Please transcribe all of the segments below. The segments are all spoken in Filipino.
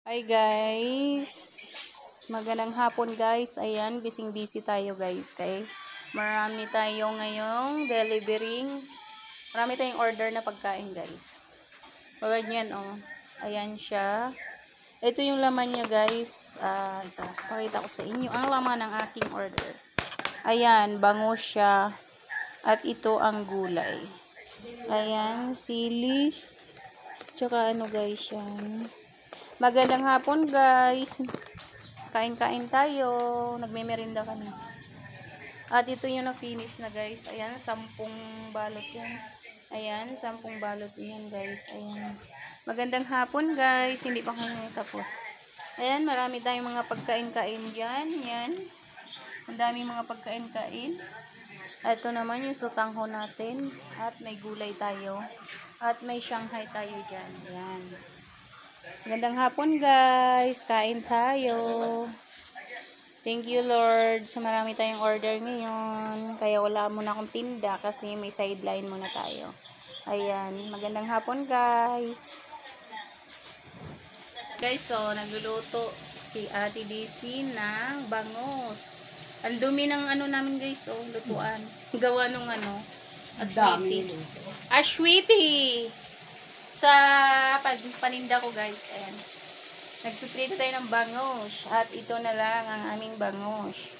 Hi guys, magandang hapon guys. Ayan, busy tayo guys. Kay marami tayo ngayong delivering. Marami tayong order na pagkain guys. Tulad niyan oh. Ayan siya. Ito yung laman niya guys. Ito, pakita ko sa inyo ang laman ng aking order. Ayan, bango siya. At ito ang gulay. Ayan, sili. Tsaka ano guys yan. Magandang hapon guys. Kain-kain tayo. Nagme-merienda kami. At ito yung na-finish na guys. Ayan, 10 balot yan. Ayan, 10 balot yan guys. Ayan. Magandang hapon guys. Hindi pa kami tapos. Ayan, marami tayong mga pagkain-kain dyan. Yan. Ang daming mga pagkain-kain. Ito naman yung sutangho natin. At may gulay tayo. At may Shanghai tayo dyan. Ayan. Magandang hapon guys, kain tayo. Thank you Lord sa marami tayong order ngayon. Kaya wala muna akong tinda kasi may sideline muna tayo. Ayan, magandang hapon guys. Guys, so nagluluto si Ate DC ng bangus. Ang dumi ng ano namin guys, oh, lutuan. Gawa nung ano, aswiti. Aswiti! Sa paninda ko guys, ayan. Nagpiprito tayo ng bangus. At ito na lang ang aming bangus.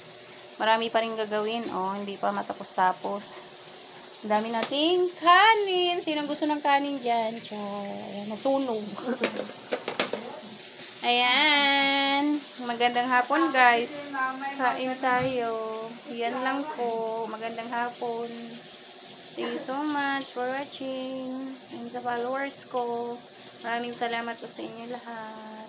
Marami pa rin gagawin. Oh, hindi pa matapos-tapos. Ang dami nating kanin. Sinong gusto ng kanin dyan? Ayan, nasunog. Ayan. Magandang hapon guys. Kain tayo. Yan lang po. Magandang hapon. Thank you so much for watching. And sa followers ko, maraming salamat po sa inyo lahat.